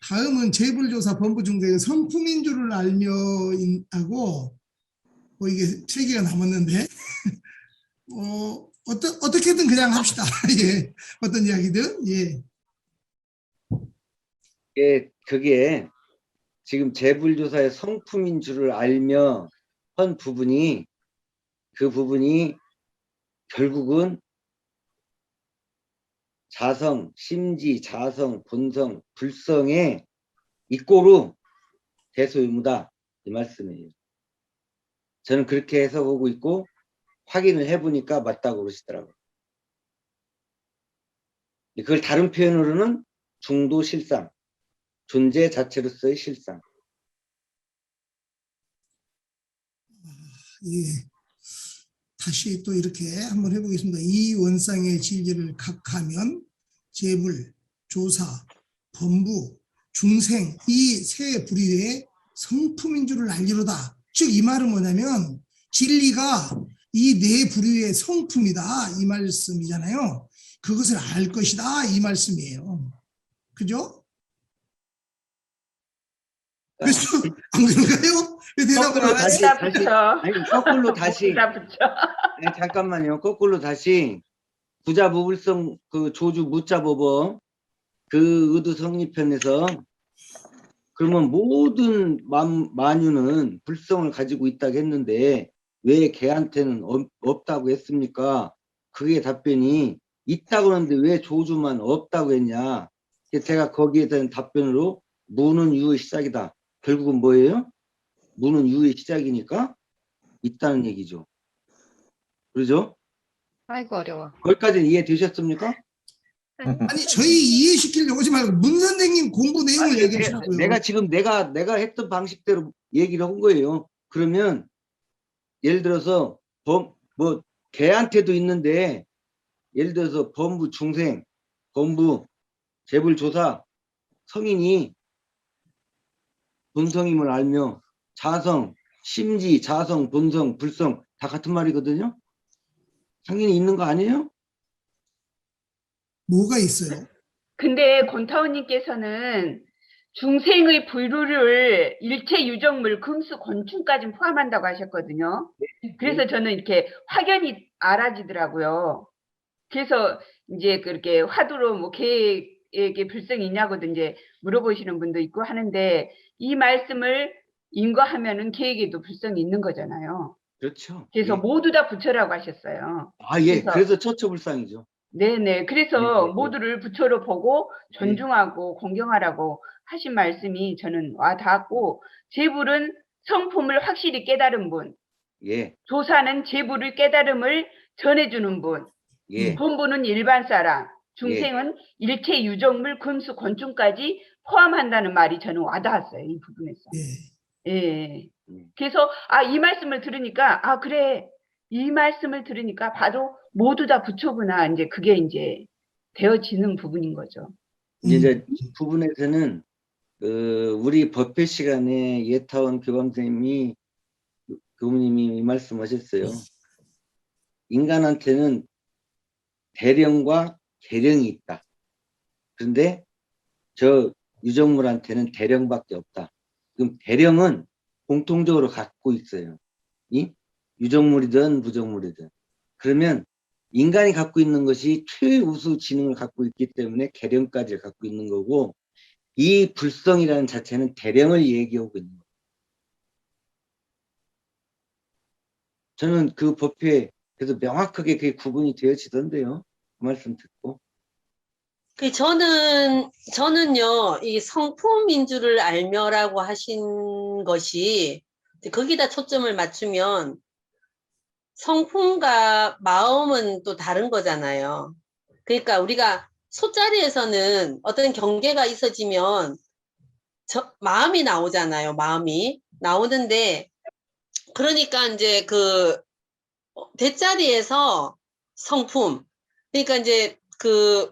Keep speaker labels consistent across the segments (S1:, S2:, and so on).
S1: 다음은 재불조사 본부중대 성품인 줄을 알며 하고 이게 3개가 남았는데 어떻게든 그냥 합시다. 예. 어떤 이야기든. 예.
S2: 예, 그게 지금 재불조사의 성품인 줄을 알며 한 부분이 그 부분이 결국은 자성, 심지, 자성, 본성, 불성의 이꼬르 대소유무다 이 말씀이에요. 저는 그렇게 해석하고 있고 확인을 해보니까 맞다고 그러시더라고요. 그걸 다른 표현으로는 중도실상, 존재 자체로서의 실상.
S1: 예. 다시 또 이렇게 한번 해보겠습니다. 이 원상의 진리를 각하면 재불, 조사, 범부, 중생 이 세 부류의 성품인 줄을 알리로다. 즉 이 말은 뭐냐면 진리가 이 네 부류의 성품이다 이 말씀이잖아요. 그것을 알 것이다 이 말씀이에요. 그죠? 그래서 안 그런가요? 왜 대답을 안 하지?
S2: 아니, 거꾸로 다시 네, 잠깐만요. 거꾸로 다시 부자보불성 그 조주 무자법어 그 의도 성립편에서 그러면 모든 만유는 불성을 가지고 있다고 했는데 왜 걔한테는 없다고 했습니까? 그게 답변이 있다고 하는데 왜 조주만 없다고 했냐? 제가 거기에 대한 답변으로 무는 유의 시작이다. 결국은 뭐예요? 무는 유의 시작이니까 있다는 얘기죠. 그러죠?
S3: 아이고 어려워.
S2: 거기까지 이해되셨습니까?
S1: 아니 저희 이해시키려고 하지 말고 문 선생님 공부 내용을 얘기하시라고요.
S2: 내가 지금 내가 했던 방식대로 얘기를 한 거예요. 그러면 예를 들어서 뭐 걔한테도 있는데 예를 들어서 범부 중생, 범부 재불조사 성인이 본성임을 알며 자성, 심지, 자성, 본성, 불성 다 같은 말이거든요. 당연히 있는 거 아니에요?
S1: 뭐가 있어요?
S4: 근데 권타원님께서는 중생의 부류를 일체 유정물, 금수, 곤충까지 포함한다고 하셨거든요. 그래서 저는 이렇게 확연히 알아지더라고요. 그래서 이제 그렇게 화두로 뭐 개에게 불성이 있냐고도 이제 물어보시는 분도 있고 하는데 이 말씀을 인거하면은 개에게도 불성이 있는 거잖아요.
S2: 그렇죠.
S4: 그래서
S2: 예.
S4: 모두 다 부처라고 하셨어요.
S2: 아, 예. 그래서 처처불상이죠.
S4: 네네. 그래서
S2: 네.
S4: 모두를 부처로 보고 존중하고 공경하라고 하신 말씀이 저는 와 닿았고, 재불은 성품을 확실히 깨달은 분,
S2: 예.
S4: 조사는 재불의 깨달음을 전해주는 분,
S2: 예.
S4: 본부는 일반 사람, 중생은 일체 유정물, 금수, 곤충까지 포함한다는 말이 저는 와 닿았어요. 이 부분에서.
S1: 예.
S4: 예. 그래서 이 말씀을 들으니까 그래. 이 말씀을 들으니까 바로 모두 다 부처구나. 이제 그게 이제 되어지는 부분인 거죠.
S2: 이제 이 부분에서는 우리 법회 시간에 예타원 교감 선생님이 교무님이 말씀하셨어요. 인간한테는 대령과 계령이 있다. 그런데 저 유정물한테는 대령밖에 없다. 그럼 대령은 공통적으로 갖고 있어요. 이 유정물이든 무정물이든. 그러면 인간이 갖고 있는 것이 최우수 지능을 갖고 있기 때문에 계령까지 갖고 있는 거고 이 불성이라는 자체는 대령을 얘기하고 있는 거예요. 저는 그 법회에 그래서 명확하게 그게 구분이 되어지던데요. 그 말씀 듣고.
S5: 저는요, 이 성품인 줄을 알며라고 하신 것이 거기다 초점을 맞추면 성품과 마음은 또 다른 거잖아요. 그러니까 우리가 소자리에서는 어떤 경계가 있어지면 마음이 나오잖아요. 마음이 나오는데 그러니까 이제 그 대자리에서 성품 그러니까 이제 그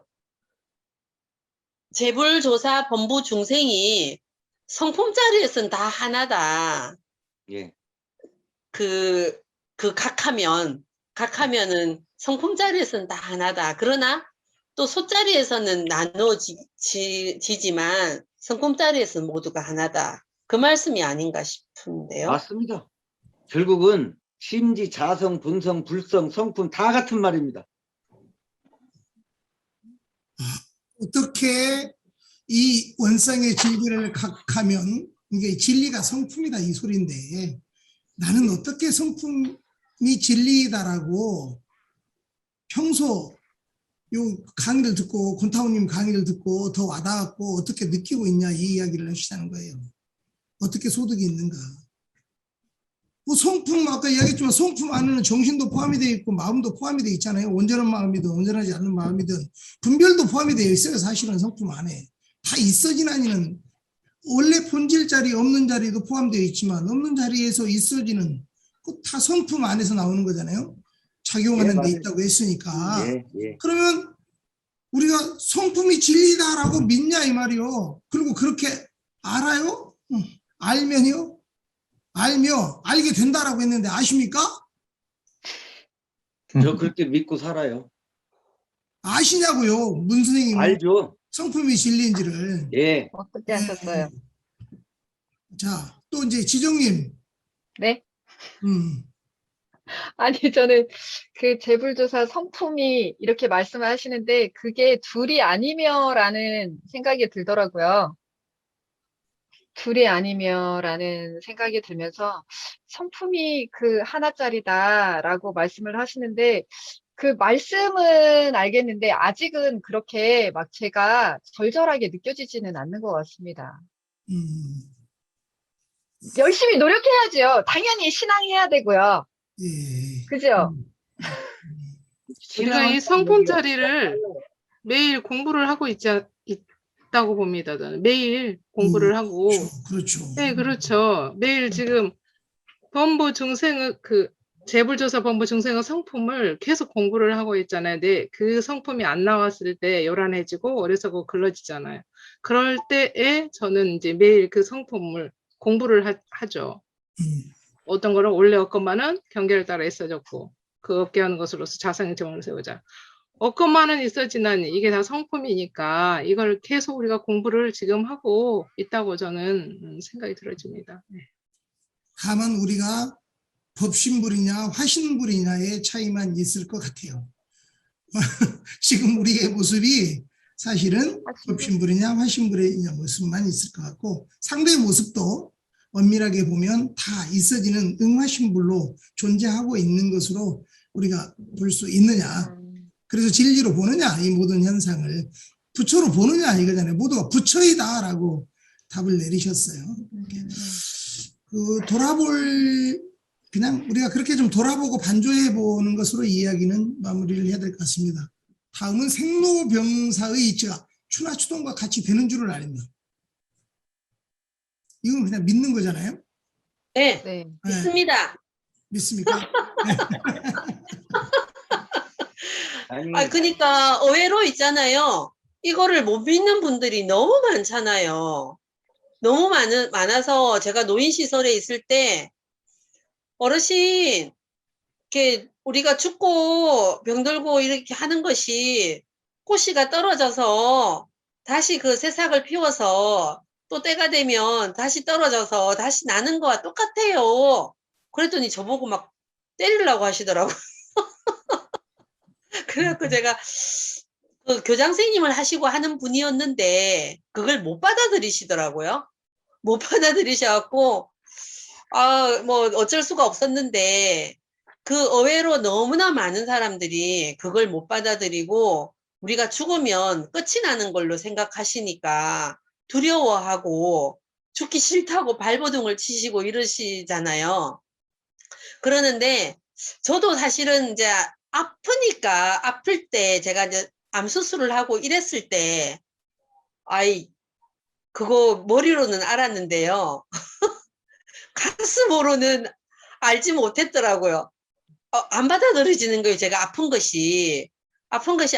S5: 재불조사 본부 중생이 성품자리에서는 다 하나다.
S2: 예.
S5: 각하면은 성품자리에서는 다 하나다. 그러나 또 소자리에서는 나누어지지만 성품자리에서 모두가 하나다. 그 말씀이 아닌가 싶은데요.
S2: 맞습니다. 결국은 심지, 자성, 분성, 불성, 성품 다 같은 말입니다.
S1: 어떻게 이 원상의 진리를 각하면 이게 진리가 성품이다 이 소리인데 나는 어떻게 성품이 진리다라고 평소 요 강의를 듣고 권타우님 강의를 듣고 더 와닿았고 어떻게 느끼고 있냐 이 이야기를 해주시는 거예요. 어떻게 소득이 있는가. 뭐 성품 아까 이야기했지만 성품 안에는 정신도 포함이 되어 있고 마음도 포함이 되어 있잖아요. 온전한 마음이든 온전하지 않는 마음이든 분별도 포함이 되어 있어요. 사실은 성품 안에 다 있어지나니는 원래 본질 자리 없는 자리도 포함되어 있지만 없는 자리에서 있어지는 그 다 성품 안에서 나오는 거잖아요. 작용하는 데
S2: 맞아요.
S1: 있다고 했으니까.
S2: 예, 예.
S1: 그러면 우리가 성품이 진리다라고 믿냐 이 말이요. 그리고 그렇게 알아요? 알면요? 알며 알게 된다라고 했는데 아십니까?
S2: 저 그렇게 믿고 살아요.
S1: 아시냐고요. 문 선생님이
S2: 알죠?
S1: 성품이 진리인지를.
S2: 예.
S3: 어떻게 하셨어요?
S1: 자, 또 이제 지정님.
S3: 네?
S1: 음,
S3: 아니, 저는 그 재불조사 성품이 이렇게 말씀을 하시는데 그게 둘이 아니며라는 생각이 들더라고요. 둘이 아니며라는 생각이 들면서 성품이 그 하나짜리다라고 말씀을 하시는데 그 말씀은 알겠는데 아직은 그렇게 막 제가 절절하게 느껴지지는 않는 것 같습니다.
S1: 음,
S3: 열심히 노력해야죠. 당연히 신앙해야 되고요.
S1: 예.
S3: 그죠?
S6: 우리가 이 성품자리를 매일 공부를 하고 있다고 봅니다. 저는 매일 공부를 하고.
S1: 그렇죠.
S6: 네, 그렇죠. 매일 지금 범보중생의 재불조사 범보중생의 성품을 계속 공부를 하고 있잖아요. 네, 그 성품이 안 나왔을 때 요란해지고 어리석고 글러지잖아요. 그럴 때에 저는 이제 매일 그 성품을 공부를 하죠. 어떤 거는 원래 없건만은 경계를 따라 있어졌고 그 없게 하는 것으로서 자성의 정을 세우자. 없건만은 있어지는 이게 다 성품이니까 이걸 계속 우리가 공부를 지금 하고 있다고 저는 생각이 들어집니다. 네.
S1: 다만 우리가 법신불이냐 화신불이냐의 차이만 있을 것 같아요. 지금 우리의 모습이 사실은 법신불이냐 화신불이냐 모습만 있을 것 같고 상대의 모습도 엄밀하게 보면 다 있어지는 응화신불로 존재하고 있는 것으로 우리가 볼 수 있느냐. 그래서 진리로 보느냐 이 모든 현상을 부처로 보느냐 이거잖아요. 모두가 부처이다라고 답을 내리셨어요. 그냥 우리가 그렇게 좀 돌아보고 반조해 보는 것으로 이야기는 마무리를 해야 될 것 같습니다. 다음은 생로병사의 이치가 추나추동과 같이 되는 줄을 알며. 이건 그냥 믿는 거잖아요.
S5: 네,
S3: 네.
S5: 믿습니다.
S1: 믿습니까? 네.
S5: 그러니까 의외로 있잖아요. 이거를 못 믿는 분들이 너무 많잖아요. 너무 많아서 제가 노인시설에 있을 때 어르신 이렇게 우리가 죽고 병들고 이렇게 하는 것이 꽃씨가 떨어져서 다시 그 새싹을 피워서 또 때가 되면 다시 떨어져서 다시 나는 거와 똑같아요. 그랬더니 저보고 막 때리려고 하시더라고요. 그래갖고 제가 그 교장 선생님을 하시고 하는 분이었는데 그걸 못 받아들이시더라고요. 못 받아들이셔갖고 뭐 어쩔 수가 없었는데 그 의외로 너무나 많은 사람들이 그걸 못 받아들이고 우리가 죽으면 끝이 나는 걸로 생각하시니까 두려워하고 죽기 싫다고 발버둥을 치시고 이러시잖아요. 그러는데 저도 사실은 이제 아프니까 아플 때 제가 이제 암 수술을 하고 이랬을 때 그거 머리로는 알았는데요. 가슴으로는 알지 못했더라고요. 안 받아들여지는 거예요. 제가 아픈 것이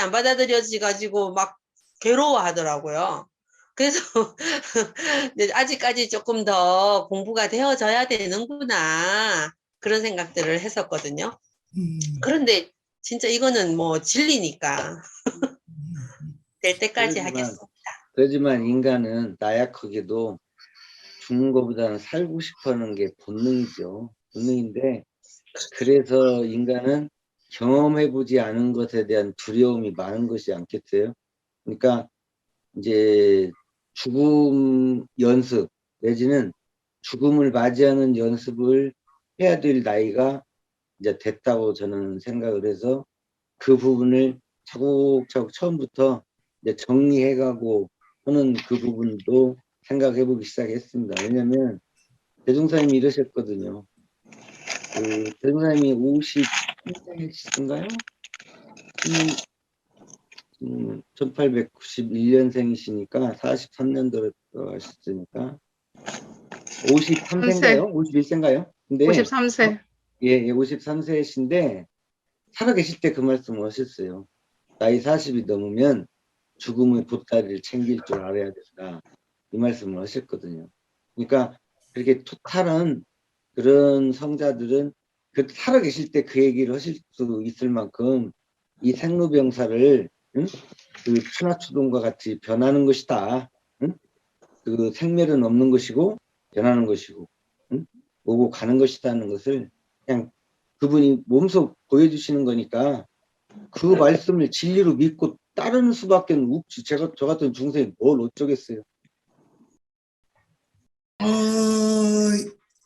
S5: 안 받아들여지가지고 막 괴로워하더라고요. 그래서 아직까지 조금 더 공부가 되어져야 되는구나 그런 생각들을 했었거든요. 그런데 진짜 이거는 뭐 진리니까 될 때까지 하겠습니다.
S2: 그렇지만 인간은 나약하게도 죽는 것보다는 살고 싶어하는 게 본능이죠. 본능인데 그래서 인간은 경험해보지 않은 것에 대한 두려움이 많은 것이 않겠어요? 그러니까 이제 죽음 연습 내지는 죽음을 맞이하는 연습을 해야 될 나이가 이제 됐다고 저는 생각을 해서 그 부분을 차곡차곡 처음부터 이제 정리해가고 하는 그 부분도 생각해보기 시작했습니다. 왜냐하면 대종사님이 이러셨거든요. 그 대종사님이 53세신가요? 1891년생이시니까 43년도로 들어가셨으니까 53세인가요? 51세인가요? 근데
S6: 53세.
S2: 예, 53세이신데 살아계실 때 그 말씀을 하셨어요. 나이 40이 넘으면 죽음의 보따리를 챙길 줄 알아야 된다. 이 말씀을 하셨거든요. 그러니까 그렇게 토탈한 그런 성자들은 그 살아계실 때 그 얘기를 하실 수 있을 만큼 이 생로병사를 응? 그 천하추동과 같이 변하는 것이다. 응? 그 생멸은 없는 것이고 변하는 것이고 응? 오고 가는 것이다는 것을 그냥 그분이 몸소 보여주시는 거니까 그 말씀을 진리로 믿고 따르는 수밖에 없지. 제가 저 같은 중생이 뭘 어쩌겠어요.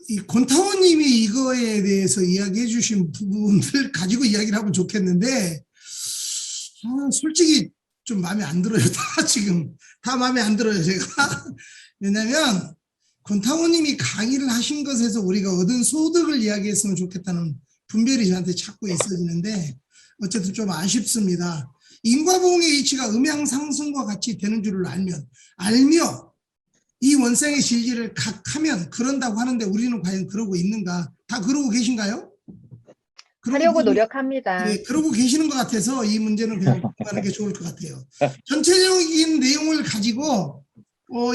S1: 이 권타원님이 이거에 대해서 이야기해 주신 부분을 가지고 이야기를 하면 좋겠는데, 솔직히 좀 마음에 안 들어요. 다 지금 다 마음에 안 들어요, 제가. 왜냐면 권타원님이 강의를 하신 것에서 우리가 얻은 소득을 이야기했으면 좋겠다는 분별이 저한테 자꾸 있어지는데, 어쨌든 좀 아쉽습니다. 인과보응의 이치가 음양상승과 같이 되는 줄을 알며 이 원상의 실질을 각하면 그런다고 하는데 우리는 과연 그러고 있는가? 다 그러고 계신가요?
S3: 하려고 노력합니다.
S1: 네, 그러고 계시는 것 같아서 이 문제는 그냥 넘어가는 게 좋을 것 같아요. 전체적인 내용을 가지고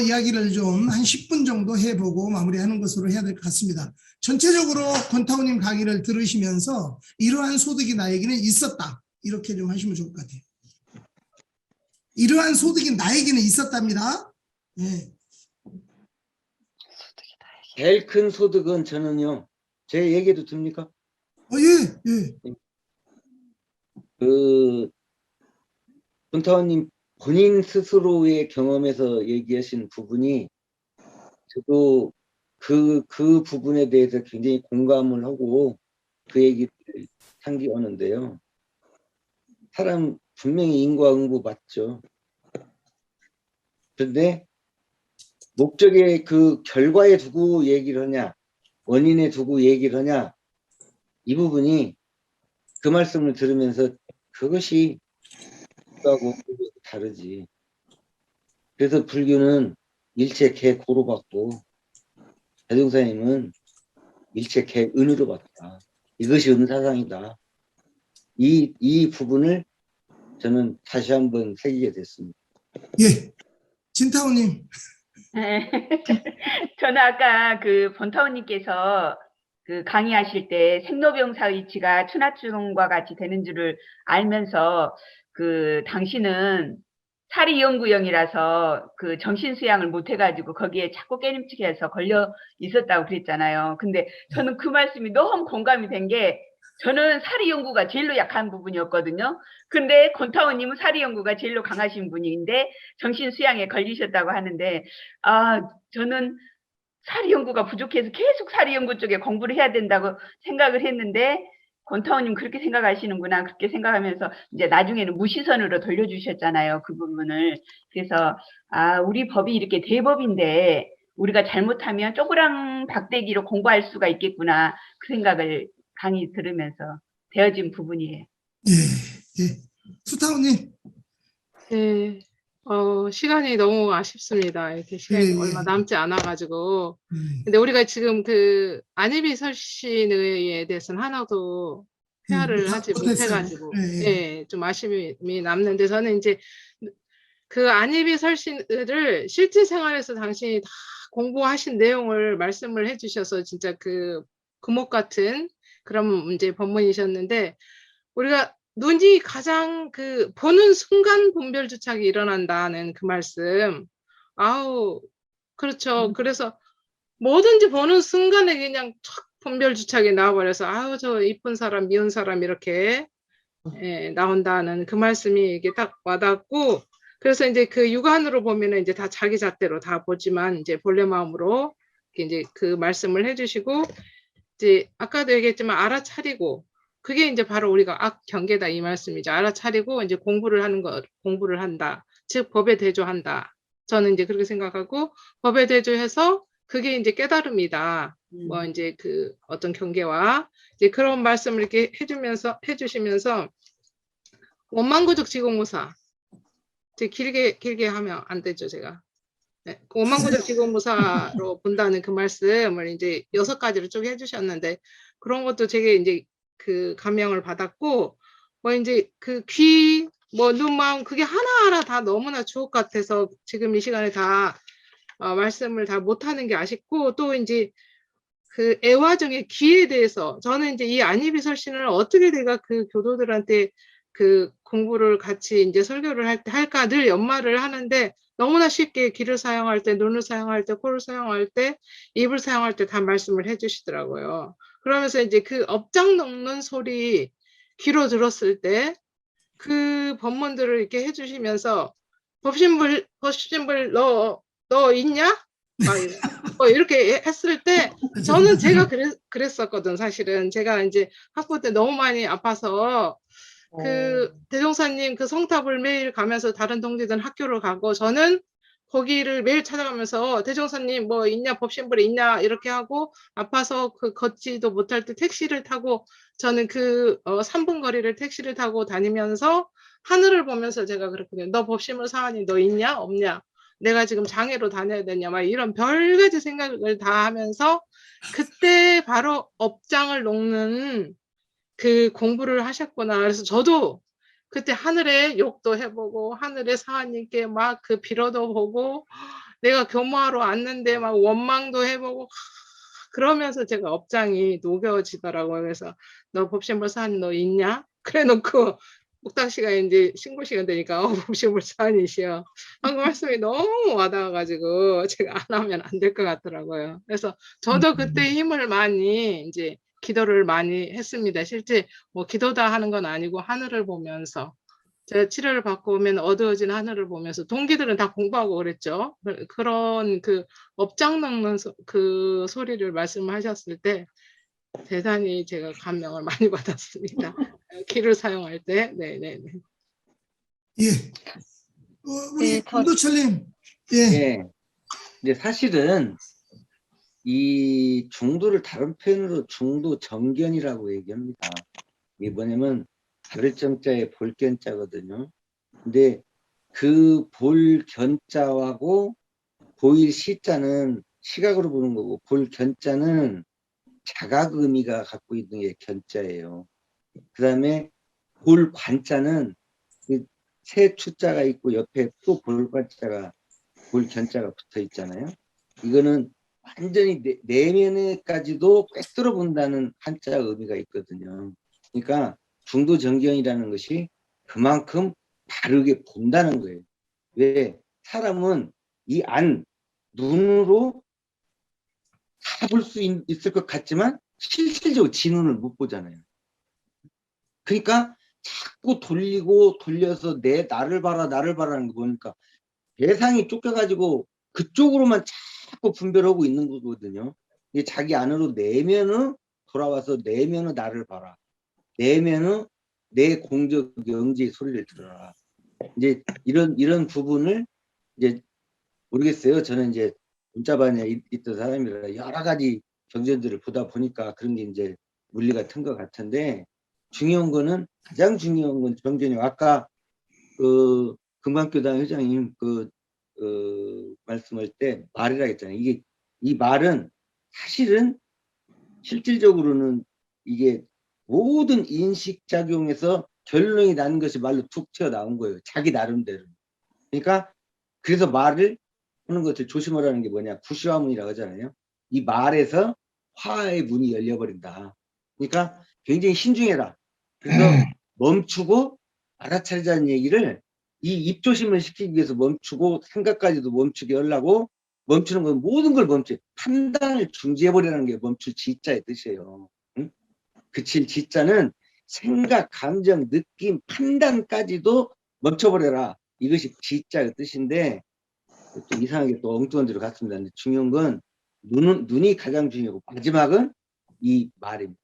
S1: 이야기를 좀 한 10분 정도 해보고 마무리하는 것으로 해야 될 것 같습니다. 전체적으로 권타우님 강의를 들으시면서 이러한 소득이 나에게는 있었다. 이렇게 좀 하시면 좋을 것 같아요. 이러한 소득이 나에게는 있었답니다. 네.
S2: 제일 큰 소득은 저는요. 제 얘기도 듭니까?
S1: 예, 예.
S2: 그 권타원님 본인 스스로의 경험에서 얘기하신 부분이 저도 그 부분에 대해서 굉장히 공감을 하고 그 얘기를 상기하는데요. 사람 분명히 인과응보 맞죠. 그런데 목적의 그 결과에 두고 얘기를 하냐, 원인에 두고 얘기를 하냐, 이 부분이 그 말씀을 들으면서 그것이 불교하고 다르지. 그래서 불교는 일체 개 고로 받고 대종사님은 일체 개 은으로 받다. 이것이 은사상이다. 이 부분을 저는 다시 한번 새기게 됐습니다.
S1: 예. 진타오님.
S4: 네. 저는 아까 그 번타원님께서 그 강의하실 때 생로병사 의치가 천하추동과 같이 되는 줄을 알면서 그 당신은 사리연구형이라서 그 정신수양을 못 해가지고 거기에 자꾸 깨림칙해서 걸려 있었다고 그랬잖아요. 근데 저는 그 말씀이 너무 공감이 된 게 저는 사리연구가 제일로 약한 부분이었거든요. 근데 권타원님은 사리연구가 제일로 강하신 분인데 정신수양에 걸리셨다고 하는데 저는 사리연구가 부족해서 계속 사리연구 쪽에 공부를 해야 된다고 생각을 했는데 권타원님 그렇게 생각하시는구나 그렇게 생각하면서 이제 나중에는 무시선으로 돌려주셨잖아요. 그 부분을. 그래서 우리 법이 이렇게 대법인데 우리가 잘못하면 쪼그랑 박대기로 공부할 수가 있겠구나 그 생각을 강의 들으면서 되어진 부분이에요.
S1: 예, 예. 수타오님.
S6: 네. 시간이 너무 아쉽습니다. 이렇게 시간이
S1: 예,
S6: 얼마
S1: 예.
S6: 남지 않아가지고. 근데 우리가 지금 그 안희비 설신에 대해서는 하나도 회화를 하지
S1: 못했어요.
S6: 못해가지고,
S1: 예, 예.
S6: 예, 좀 아쉬움이 남는데 저는 이제 그 안희비 설신을 실제 생활에서 당신이 다 공부하신 내용을 말씀을 해주셔서 진짜 그 금옥 같은 그런 문제 법문이셨는데 우리가 눈이 가장 그 보는 순간 분별주착이 일어난다는 그 말씀. 아우, 그렇죠. 그래서 뭐든지 보는 순간에 그냥 촥 분별주착이 나와버려서 아우, 저 이쁜 사람, 미운 사람 이렇게 나온다는 그 말씀이 이게 딱 와닿고, 그래서 이제 그 육안으로 보면은 이제 다 자기 잣대로 다 보지만 이제 본래 마음으로 이제 그 말씀을 해주시고, 이제 아까도 얘기했지만 알아차리고, 그게 이제 바로 우리가 악경계다 이 말씀이죠. 알아차리고 이제 공부를 한다. 즉 법에 대조한다. 저는 이제 그렇게 생각하고, 법에 대조해서 그게 이제 깨달음이다. 뭐 이제 그 어떤 경계와 이제 그런 말씀을 이렇게 해주시면서 원망구적 지공무사. 길게 하면 안 되죠, 제가. 네, 원망구적 지공무사로 본다는 그 말씀을 이제 6가지로 쭉 해주셨는데, 그런 것도 되게 이제 그 감명을 받았고, 뭐 이제 그 귀, 뭐 눈, 마음, 그게 하나하나 다 너무나 주옥 같아서 지금 이 시간에 다 말씀을 다 못하는 게 아쉽고, 또 이제 그 애화정의 귀에 대해서 저는 이제 이 안이비설신을 어떻게 내가 그 교도들한테 그 공부를 같이 이제 설교를 할까 늘 연말을 하는데, 너무나 쉽게 귀를 사용할 때, 눈을 사용할 때, 코를 사용할 때, 입을 사용할 때 다 말씀을 해주시더라고요. 그러면서 이제 그 업장 녹는 소리 귀로 들었을 때 그 법문들을 이렇게 해주시면서 법신불 너 있냐? 이렇게 했을 때 저는 제가 그랬었거든. 사실은 제가 이제 학부 때 너무 많이 아파서 그 대종사님 그 성탑을 매일 가면서 다른 동지들은 학교를 가고 저는 거기를 매일 찾아가면서 대종사님 뭐 있냐, 법신불에 있냐 이렇게 하고, 아파서 그 걷지도 못할 때 택시를 타고 저는 그 3분 거리를 택시를 타고 다니면서 하늘을 보면서 제가 그랬거든요. 너 법신불 사하니 너 있냐 없냐, 내가 지금 장애로 다녀야 되냐, 막 이런 별가지 생각을 다 하면서 그때 바로 업장을 놓는 그 공부를 하셨구나. 그래서 저도 그때 하늘에 욕도 해보고 하늘에 사하님께 막 그 빌어도 보고, 내가 교모하러 왔는데 막 원망도 해보고, 그러면서 제가 업장이 녹여지더라고요. 그래서 너 법신불 사하님 너 있냐? 그래 놓고 목탁 시간 이제 신고 시간 되니까 법신불 사하님이시여 한 말씀이 너무 와닿아가지고 제가 안 하면 안 될 것 같더라고요. 그래서 저도 그때 힘을 많이 이제 기도를 많이 했습니다. 실제 뭐 기도다 하는 건 아니고 하늘을 보면서, 제가 치료를 받고 오면 어두워진 하늘을 보면서, 동기들은 다 공부하고 그랬죠. 그런 그 업장 넣는 그 소리를 말씀하셨을 때 대단히 제가 감명을 많이 받았습니다. 귀를 사용할 때. 네네네.
S1: 예. 우리
S3: 네,
S1: 김도철님. 예.
S2: 예. 근데 사실은 이 중도를 다른 표현으로 중도 정견이라고 얘기합니다. 이게 뭐냐면 가르점자에 볼견자거든요. 근데 그 볼견자하고 보일 시자는 시각으로 보는 거고, 볼견자는 자각 의미가 갖고 있는 게 견자예요. 그 다음에 볼관자는 세 추자가 있고 옆에 또 볼관자가, 볼견자가 붙어 있잖아요. 이거는 완전히 내면에까지도 꿰뚫어 본다는 한자 의미가 있거든요. 그러니까 중도정견이라는 것이 그만큼 바르게 본다는 거예요. 왜? 사람은 이 안, 눈으로 다 볼 수 있을 것 같지만 실질적으로 지 눈을 못 보잖아요. 그러니까 자꾸 돌려서 나를 봐라는 거 보니까 대상이 쫓겨가지고 그쪽으로만 자꾸 분별하고 있는 거거든요. 이게 자기 안으로 내면은 돌아와서 내면은 나를 봐라, 내면은 내 공적 영지의 소리를 들어라. 이제 이런 부분을 이제 모르겠어요. 저는 이제 문자반에 있던 사람이라 여러 가지 경전들을 보다 보니까 그런 게 이제 물리가 튼 것 같은데, 중요한 거는, 가장 중요한 건 경전이, 아까 그 금강교당 회장님 말씀할 때 말이라 했잖아요. 이 말은 사실은 실질적으로는 이게 모든 인식작용에서 결론이 나는 것이 말로 툭 튀어나온 거예요. 자기 나름대로. 그러니까 그래서 말을 하는 것을 조심하라는 게 뭐냐, 구시화문이라고 하잖아요. 이 말에서 화의 문이 열려버린다. 그러니까 굉장히 신중해라. 그래서 멈추고 알아차리자는 얘기를 이 입조심을 시키기 위해서 멈추고 생각까지도 멈추게 하려고 멈추는 건 모든 걸 멈춰. 판단을 중지해버리라는 게 멈출 지자의 뜻이에요. 응? 그칠 지자는 생각, 감정, 느낌, 판단까지도 멈춰버려라. 이것이 지자의 뜻인데 또 이상하게 또 엉뚱한 데로 갔습니다. 근데 중요한 건 눈이 가장 중요하고 마지막은 이 말입니다.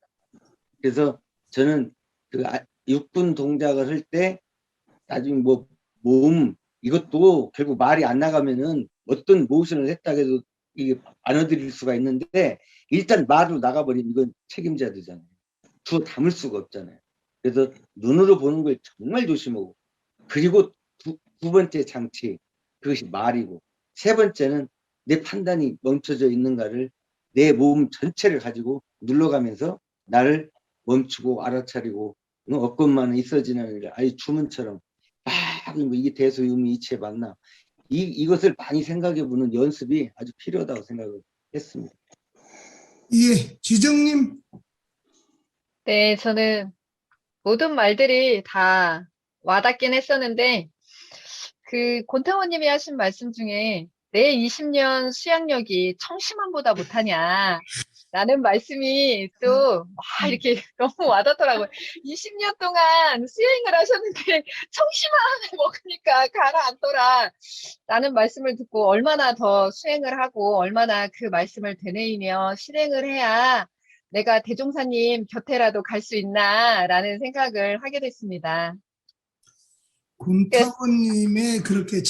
S2: 그래서 저는 그 육군 동작을 할 때 나중에 뭐 몸 이것도 결국 말이 안 나가면은 어떤 모션을 했다 해도 이게 안 얻어릴 수가 있는데 일단 말로 나가버리면 이건 책임져야 되잖아요. 두어 담을 수가 없잖아요. 그래서 눈으로 보는 걸 정말 조심하고 그리고 두 번째 장치 그것이 말이고 세 번째는 내 판단이 멈춰져 있는가를 내 몸 전체를 가지고 눌러가면서 나를 멈추고 알아차리고 없건만 있어지는 일 아예 주문처럼 이게 대소유미이치에 맞나 이것을 많이 생각해 보는 연습이 아주 필요하다고 생각을 했습니다.
S1: 예, 지정님.
S3: 네, 저는 모든 말들이 다 와닿긴 했었는데, 그 권태호님이 하신 말씀 중에 내 20년 수양력이 청심환보다 못하냐 라는 말씀이 또 막 이렇게 너무 와닿더라고요. 20년 동안 수행을 하셨는데 청심환을 먹으니까 가라앉더라 라는 말씀을 듣고 얼마나 더 수행을 하고 얼마나 그 말씀을 되뇌이며 실행을 해야 내가 대종사님 곁에라도 갈 수 있나 라는 생각을 하게 됐습니다.
S1: 권타원님의 그렇게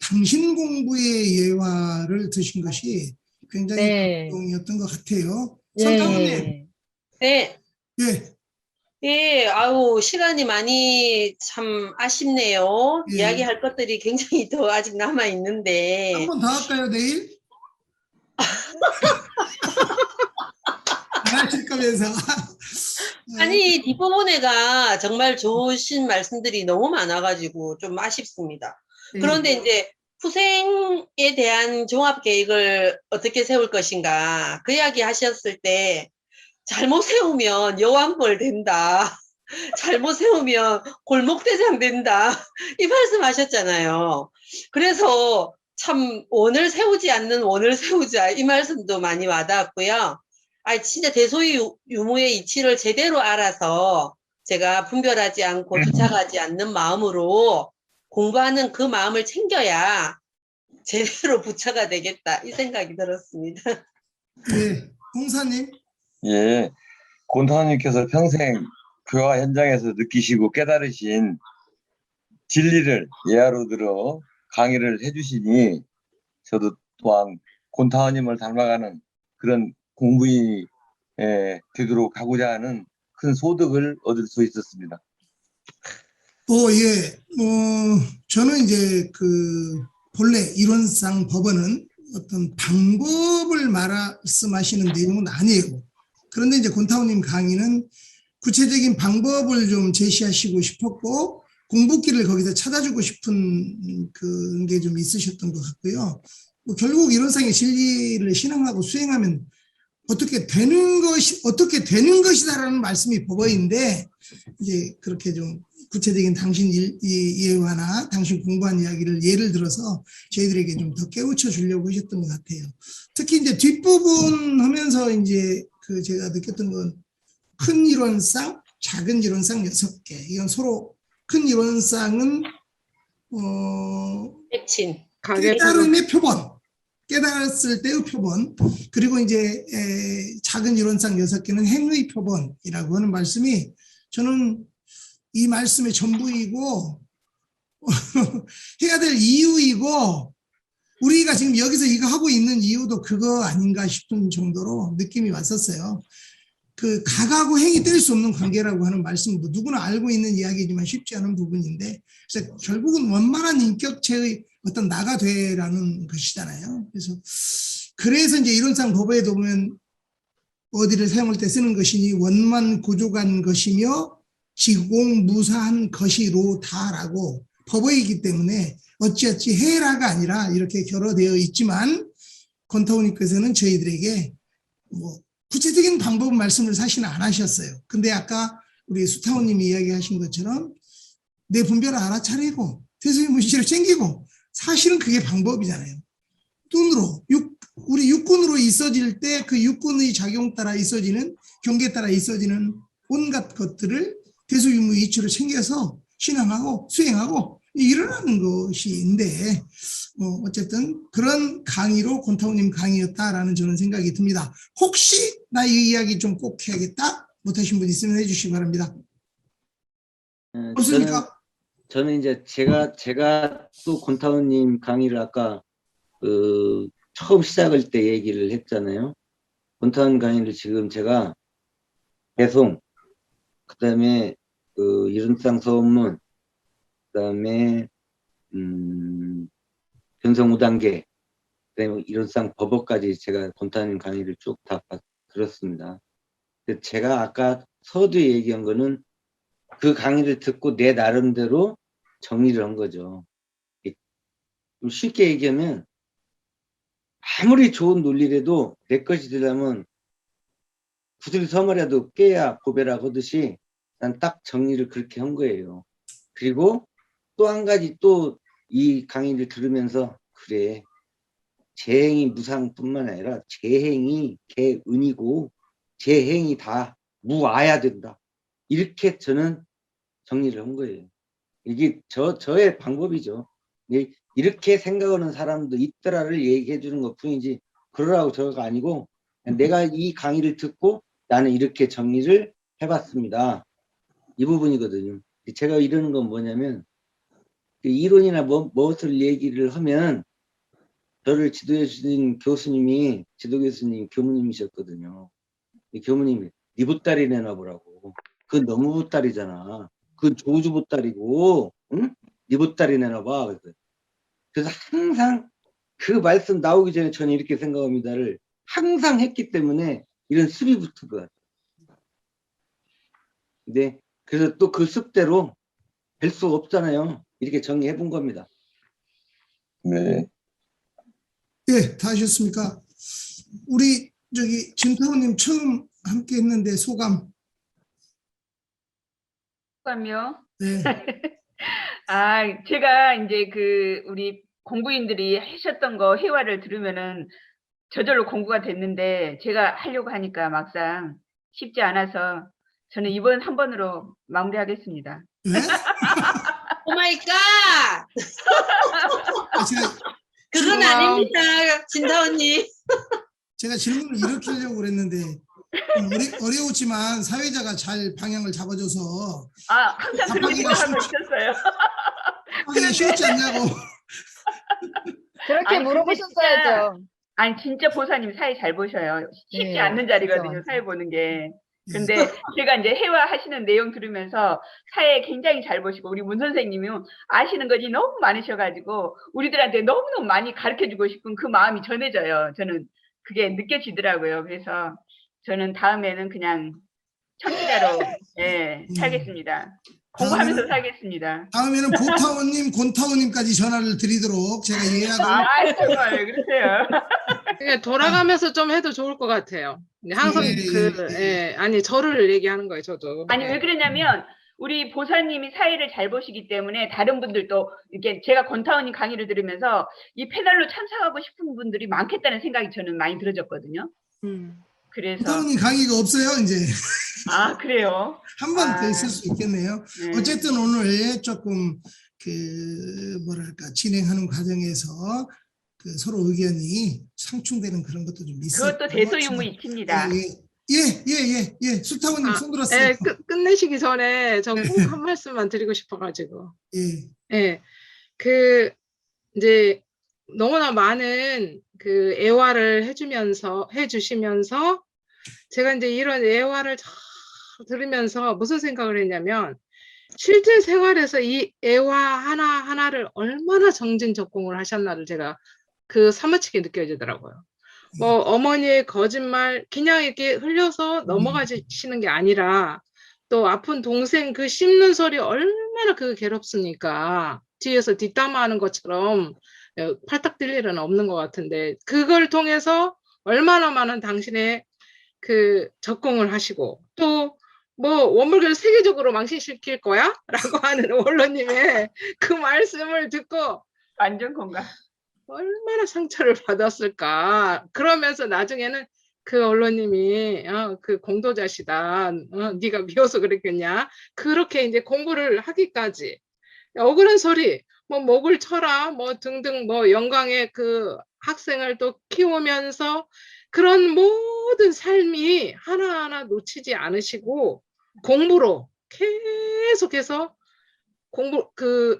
S1: 당신 공부의 예화를 드신 것이 굉장히
S3: 네.
S1: 감동이었던 것 같아요.
S3: 예.
S1: 선타원님.
S5: 네.
S1: 예.
S5: 예, 아우, 시간이 많이 참 아쉽네요.
S1: 예.
S5: 이야기할 것들이 굉장히 더 아직 남아있는데.
S1: 한 번 더 할까요, 내일? 안 하실 거면서.
S5: 아니, 뒷부분에가 정말 좋으신 말씀들이 너무 많아가지고 좀 아쉽습니다. 그런데 이제 후생에 대한 종합 계획을 어떻게 세울 것인가 그 이야기 하셨을 때 잘못 세우면 여왕벌 된다. 잘못 세우면 골목대장 된다. 이 말씀 하셨잖아요. 그래서 참 원을 세우지 않는 원을 세우자 이 말씀도 많이 와닿았고요. 진짜 대소유무의 이치를 제대로 알아서 제가 분별하지 않고 쫓아가지 않는 마음으로 공부하는 그 마음을 챙겨야 제대로 부처가 되겠다 이 생각이 들었습니다.
S1: 예, 공사님.
S7: 예, 권타원님께서 평생 교화 현장에서 느끼시고 깨달으신 진리를 예화로 들어 강의를 해주시니 저도 또한 권타원님을 닮아가는 그런 공부인이 되도록 하고자 하는 큰 소득을 얻을 수 있었습니다.
S1: 예. 저는 이제 본래 이론상 법원은 어떤 방법을 말씀하시는 내용은 아니에요. 그런데 이제 권타우님 강의는 구체적인 방법을 좀 제시하시고 싶었고 공부길을 거기서 찾아주고 싶은 그런 게 좀 있으셨던 것 같고요. 결국 이론상의 진리를 신앙하고 수행하면 어떻게 되는 것이다라는 말씀이 법어인데 이제 그렇게 좀 구체적인 당신 예화나 당신 공부한 이야기를 예를 들어서 저희들에게 좀 더 깨우쳐 주려고 하셨던 것 같아요. 특히 이제 뒷부분 하면서 이제 제가 느꼈던 건 큰 이론상, 작은 이론상 6개. 이건 서로 큰 이론상은
S5: 핵심.
S1: 깨달음의 표본. 깨달았을 때의 표본, 그리고 이제 작은 이론상 6개는 행의 표본이라고 하는 말씀이 저는 이 말씀의 전부이고 해야 될 이유이고 우리가 지금 여기서 이거 하고 있는 이유도 그거 아닌가 싶은 정도로 느낌이 왔었어요. 가하고 행이 뗄 수 없는 관계라고 하는 말씀도 누구나 알고 있는 이야기지만 쉽지 않은 부분인데 그래서 결국은 원만한 인격체의 어떤 나가 되라는 것이잖아요. 그래서 이제 이론상 법에도 보면 어디를 사용할 때 쓰는 것이니 원만 구조간 것이며 지공무사한 것이로다라고 법의이기 때문에 어찌어찌 해라가 아니라 이렇게 결어되어 있지만 권타우님께서는 저희들에게 구체적인 방법 말씀을 사실은 안 하셨어요. 근데 아까 우리 수타원님이 이야기하신 것처럼 내 분별을 알아차리고 대소유무실을 챙기고 사실은 그게 방법이잖아요. 눈으로 우리 육군으로 있어질 때 그 육군의 작용 따라 있어지는 경계에 따라 있어지는 온갖 것들을 대소유무 이치로 챙겨서 신앙하고 수행하고 일어나는 것인데 어쨌든 그런 강의로 권타우님 강의였다라는 저는 생각이 듭니다. 혹시 나 이 이야기 좀 꼭 해야겠다 못하신 분 있으면 해주시기 바랍니다. 없습니까?
S2: 저는 이제 제가 또 권타우님 강의를 아까 처음 시작할 때 얘기를 했잖아요. 권타우님 강의를 지금 제가 배송, 그다음에 이론상 서원문, 그다음에 변성 5단계, 그다음에 이론상 법어까지 제가 권타우님 강의를 쭉 다 들었습니다. 제가 아까 서두에 얘기한 거는 그 강의를 듣고 내 나름대로 정리를 한 거죠. 좀 쉽게 얘기하면 아무리 좋은 논리라도 내 것이 되려면 구슬이 서머라도 깨야 보배라 하듯이 난 딱 정리를 그렇게 한 거예요. 그리고 또 한 가지 또 이 강의를 들으면서 그래, 재행이 무상뿐만 아니라 재행이 개은이고 재행이 다 무아야 된다. 이렇게 저는 정리를 한 거예요. 이게 저의 방법이죠. 이렇게 생각하는 사람도 있더라를 얘기해 주는 것 뿐이지 그러라고 저거가 아니고 내가 이 강의를 듣고 나는 이렇게 정리를 해봤습니다. 이 부분이거든요. 제가 이러는 건 뭐냐면 이론이나 무엇을 얘기를 하면 저를 지도해 주신 교수님이 지도 교수님 교무님이셨거든요. 이 교무님이 네 보따리 내놔보라고. 그건 너무 보따리잖아. 그건 조주 보따리고, 응? 네 보따리 내놔봐. 그래서 항상 그 말씀 나오기 전에 저는 이렇게 생각합니다를 항상 했기 때문에 이런 습이 붙은 것 같아요. 근데 그래서 또 그 습대로 될 수 없잖아요. 이렇게 정리해 본 겁니다.
S7: 네.
S1: 예, 다 하셨습니까? 우리 진타원님 처음 함께 했는데 소감.
S4: 소감이요?
S1: 네.
S4: 제가 이제 우리 공부인들이 하셨던 거 회화를 들으면은 저절로 공부가 됐는데 제가 하려고 하니까 막상 쉽지 않아서 저는 이번 한 번으로 마무리하겠습니다.
S1: 네?
S5: 오 마이 갓! 그건
S3: 우와.
S5: 아닙니다, 진다원님.
S1: 제가 질문을 이렇게 하려고 그랬는데 어려웠지만 사회자가 잘 방향을 잡아줘서
S4: 항상 그렇게
S1: 답하기가
S4: 생각하고 있었어요.
S1: 하기가 쉽지 않냐고.
S3: 그렇게
S4: 아니, 근데
S3: 물어보셨어야죠.
S4: 아니 진짜 보사님 사회 잘 보셔요. 쉽지
S3: 네,
S4: 않는 자리거든요.
S3: 진짜
S4: 사회 보는 게. 근데 제가 이제 회화하시는 내용 들으면서 사회 굉장히 잘 보시고 우리 문 선생님이 아시는 것이 너무 많으셔가지고 우리들한테 너무너무 많이 가르쳐주고 싶은 그 마음이 전해져요. 저는 그게 느껴지더라고요. 그래서 저는 다음에는 그냥 청취자로 살겠습니다. 공부하면서 살겠습니다.
S1: 다음에는 보타원님, 곤타원님까지 전화를 드리도록 제가 예약을.
S4: 정말 그러세요.
S6: 그러니까 돌아가면서 좀 해도 좋을 것 같아요. 항상 아니 저를 얘기하는 거예요, 저도.
S4: 아니 왜 그러냐면 우리 보사님이 사회를 잘 보시기 때문에 다른 분들도 이렇게 제가 권타원님 강의를 들으면서 이 패널로 참석하고 싶은 분들이 많겠다는 생각이 저는 많이 들어졌거든요. 그래서
S1: 곤타원님 강의가 없어요 이제.
S4: 그래요.
S1: 한 번 더 있을 수 있겠네요.
S4: 네.
S1: 어쨌든 오늘 조금 진행하는 과정에서 서로 의견이 상충되는 그런 것도 좀 있어요.
S4: 그것도 대소유무이치입니다.
S1: 예. 수타원님 손 들었어요.
S6: 끝내시기 전에 저 꼭 한 말씀만 드리고 싶어가지고.
S1: 예.
S6: 이제 너무나 많은 애화를 해주시면서 제가 이제 이런 애화를 들으면서 무슨 생각을 했냐면 실제 생활에서 이 애화 하나하나를 얼마나 정진적공을 하셨나를 제가 사무치게 느껴지더라고요. 뭐 어머니의 거짓말 그냥 이렇게 흘려서 넘어가시는 게 아니라 또 아픈 동생 씹는 소리 얼마나 괴롭습니까? 뒤에서 뒷담화하는 것처럼 팔딱 뛸 일은 없는 것 같은데 그걸 통해서 얼마나 많은 당신의 적공을 하시고 또 뭐 원물교를 세계적으로 망신시킬 거야? 라고 하는 원로님의 그 말씀을 듣고
S4: 완전 공감.
S6: 얼마나 상처를 받았을까. 그러면서 나중에는 그 언론님이 그 공도자시다. 네가 미워서 그랬겠냐. 그렇게 이제 공부를 하기까지 억울한 소리, 뭐 목을 쳐라, 뭐 등등 뭐 영광의 그 학생을 또 키우면서 그런 모든 삶이 하나하나 놓치지 않으시고 공부로 계속해서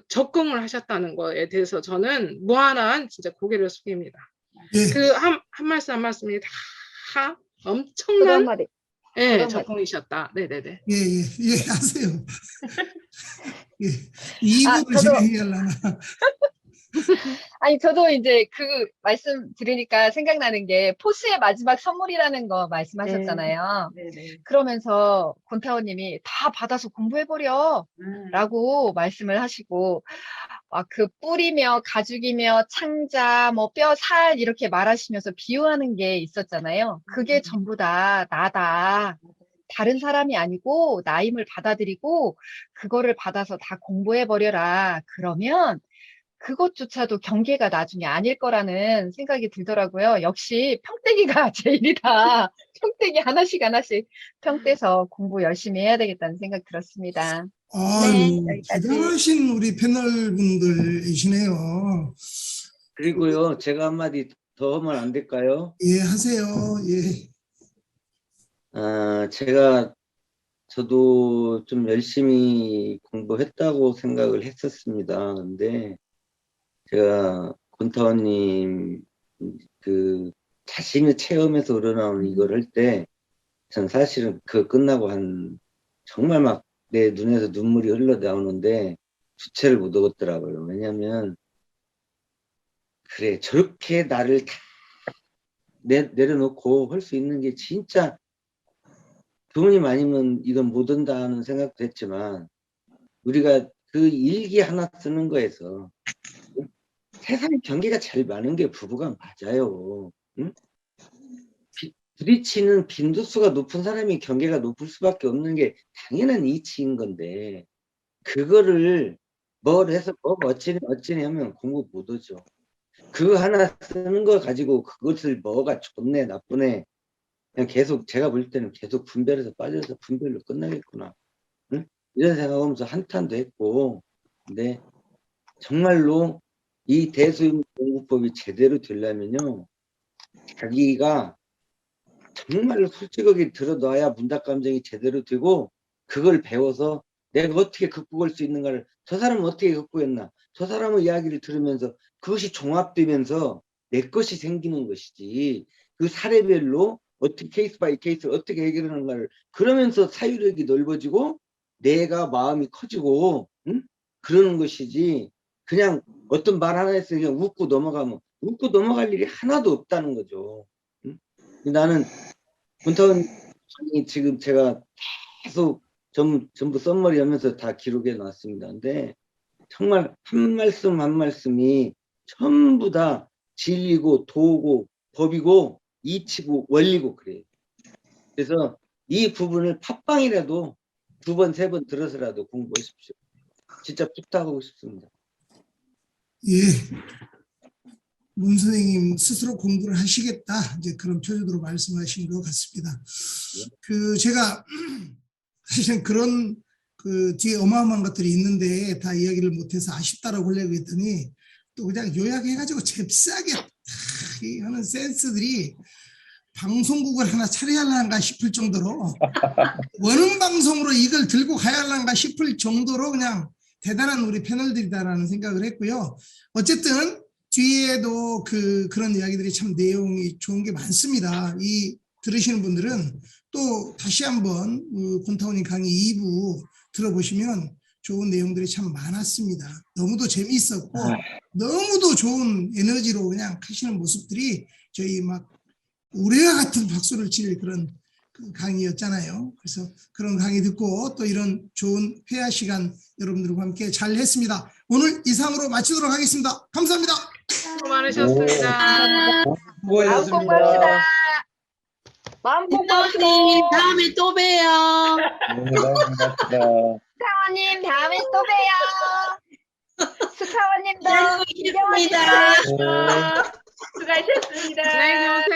S6: 적응을 하셨다는 거에 대해서 저는 무한한 진짜 고개를 숙입니다.
S1: 예,
S6: 그 한 말씀 한 말씀이 다
S3: 저도
S6: 엄청난
S3: 한마디.
S6: 예,
S3: 그런
S6: 적응이셨다. 네네네.
S1: 예, 하세요. 예, 2부를
S3: 저도-
S1: 진행하려나.
S3: 아니, 저도 이제 그 말씀 들으니까 생각나는 게 포스의 마지막 선물이라는 거 말씀하셨잖아요.
S4: 네네.
S3: 그러면서 권타원님이 다 받아서 공부해버려 라고 말씀을 하시고, 그 뿔이며 가죽이며 창자, 뭐 뼈, 살 이렇게 말하시면서 비유하는 게 있었잖아요. 그게 전부 다 나다. 다른 사람이 아니고 나임을 받아들이고 그거를 받아서 다 공부해버려라. 그러면 그것조차도 경계가 나중에 아닐 거라는 생각이 들더라고요. 역시 평대기가 제일이다. 평대기 하나씩 평대서 공부 열심히 해야 되겠다는 생각 들었습니다.
S1: 아유,
S3: 여기까지.
S1: 대단하신 우리 패널 분들이시네요.
S2: 그리고요, 제가 한마디 더 하면 안 될까요?
S1: 예, 하세요. 예.
S2: 저도 좀 열심히 공부했다고 생각을 했었습니다. 근데 제가 권타원님 그 자신의 체험에서 우러나오는 이걸 할 때 전 사실은 그 끝나고 정말 막 내 눈에서 눈물이 흘러나오는데 주체를 못 얻었더라고요. 왜냐면 그래 저렇게 나를 다 내려놓고 할 수 있는 게 진짜 부모님 아니면 이건 못 한다는 생각도 했지만 우리가 그 일기 하나 쓰는 거에서 세상 경계가 제일 많은 게 부부가 맞아요. 응? 부딪히는 빈도수가 높은 사람이 경계가 높을 수밖에 없는 게 당연한 이치인 건데 그거를 뭘 해서 어찌니 하면 공부 못 하죠. 그거 하나 쓰는 거 가지고 그것을 뭐가 좋네 나쁘네 그냥 계속 제가 볼 때는 계속 분별해서 빠져서 분별로 끝나겠구나. 응? 이런 생각하면서 한탄도 했고 근데 정말로 이 대소임 공부법이 제대로 되려면요 자기가 정말로 솔직하게 들어놔야 문답 감정이 제대로 되고 그걸 배워서 내가 어떻게 극복할 수 있는가를 저 사람은 어떻게 극복했나 저 사람의 이야기를 들으면서 그것이 종합되면서 내 것이 생기는 것이지 그 사례별로 어떻게 케이스 바이 케이스를 어떻게 해결하는가를 그러면서 사유력이 넓어지고 내가 마음이 커지고 응? 그러는 것이지 그냥 어떤 말 하나 했으면 그냥 웃고 넘어갈 일이 하나도 없다는 거죠. 응? 나는 권타원이 지금 제가 계속 전부 썸머리 하면서 다 기록해 놨습니다. 근데 정말 한 말씀 한 말씀이 전부 다 진리고 도고 법이고 이치고 원리고 그래요. 그래서 이 부분을 팟빵이라도 2번, 3번 들어서라도 공부하십시오. 진짜 부탁하고 싶습니다.
S1: 예. 문 선생님 스스로 공부를 하시겠다. 이제 그런 표현으로 말씀하신 것 같습니다. 제가 사실은 그런 뒤에 어마어마한 것들이 있는데 다 이야기를 못해서 아쉽다라고 하려고 했더니 또 그냥 요약해가지고 잽싸게 하는 센스들이 방송국을 하나 차려야 할란가 싶을 정도로 원음 방송으로 이걸 들고 가야 할란가 싶을 정도로 그냥 대단한 우리 패널들이다라는 생각을 했고요. 어쨌든 뒤에도 그런 이야기들이 참 내용이 좋은 게 많습니다. 들으시는 분들은 또 다시 한번 권타원님 강의 2부 들어보시면 좋은 내용들이 참 많았습니다. 너무도 재미있었고 너무도 좋은 에너지로 그냥 하시는 모습들이 저희 막 우레와 같은 박수를 칠 그런 강의였잖아요. 그래서 그런 강의 듣고 또 이런 좋은 회화 시간 여러분들과 함께 잘 했습니다. 오늘 이상으로 마치도록 하겠습니다. 감사합니다.
S6: 수고 많으셨습니다.
S3: 다음 공부합시다. 마음 꼭
S5: 김나원님
S3: 먹으세요.
S5: 다음에 또 봬요.
S7: 네, 반갑습니다.
S3: 스카원님 다음에 또 봬요. 스카원님도
S5: 네,
S3: 김경원님
S5: 고맙습니다.
S7: 네.
S4: 수고하셨습니다.
S6: 안녕히 주무세요.